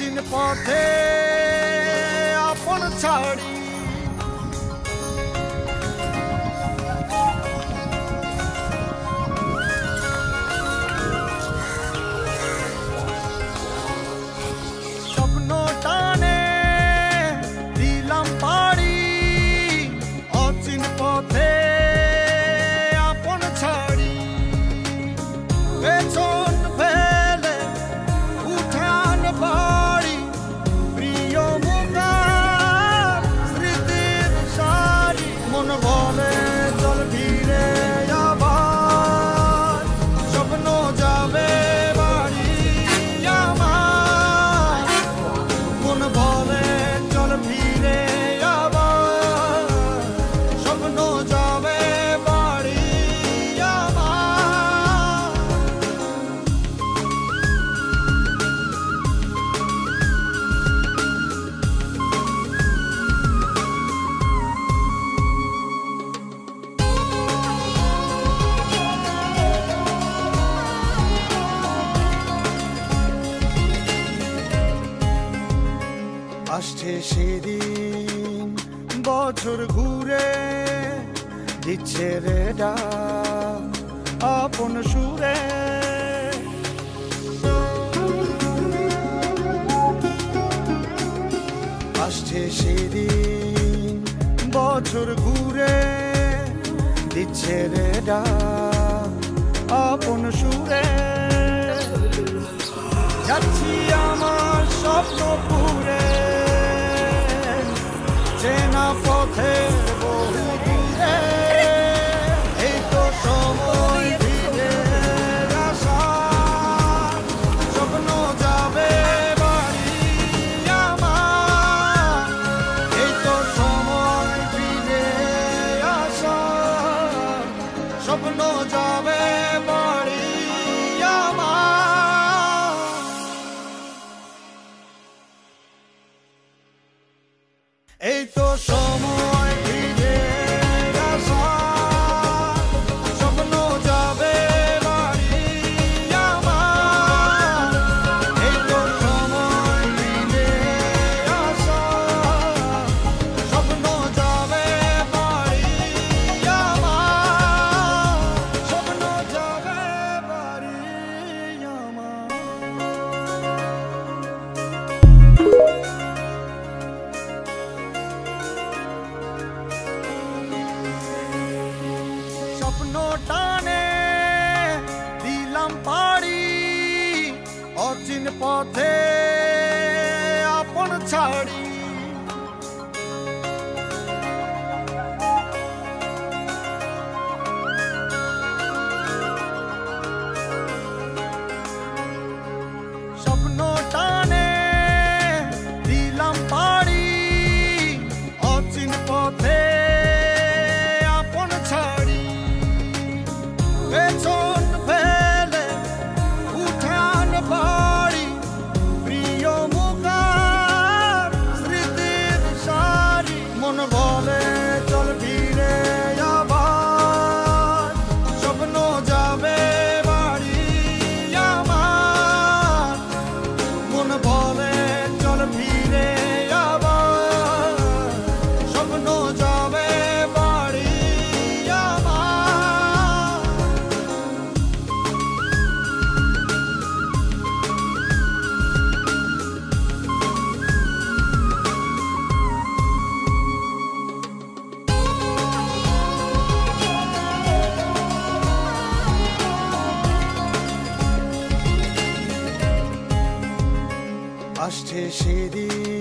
অচিন পথে আপন ছাড়ি স্বপ্ন টানে দিলাম পাড়ি অচিন পথে আপন ছাড়ি পেছন ফেলে উঠান বাড়ি প্রিয় মুখার স্মৃতির সারি মন বলে চল ফিরে আবার স্বপ্ন যাবে বাড়ি আমার মন বলে চল ফিরে আবার স্বপ্ন যাবে বাড়ি আমার আসছে সেদিন বছর ঘুরে দিচ্ছে রে ডাক আপন সুরে আসছে সেদিন বছর ঘুরে দিচ্ছে রে ডাক আপন সুরে যাচ্ছি আমার স্বপ্ন পুরে চেনা পথে বহু দূরে এই তো সময় ফিরে আসা স্বপ্ন যাবে বাড়ি আমার এই তো সময় ফিরে আসা স্বপ্ন যাবে বাড়ি আমার এই তো সময় ফিরে আসা স্বপ্ন যাবে বাড়ি আমার এই তো সময় ফিরে আসা স্বপ্ন যাবে বাড়ি আমার স্বপ্ন যাবে বাড়ি আমার স্বপ্ন টানে দিলাম পাড়ি অচিন পথে আপন ছাড়ি স্বপ্ন টানে দিলাম পাড়ি অচিন পথে আপন ছাড়ি পেছন ফেলে উঠান বাড়ি প্রিয় মুখার স্মৃতির সারি মন বলে চল ফিরে আবার স্বপ্ন যাবে বাড়ি আমার মন বলে চল ফিরে আবার স্বপ্ন যাবে বাড়ি আমার আসছে সেদিন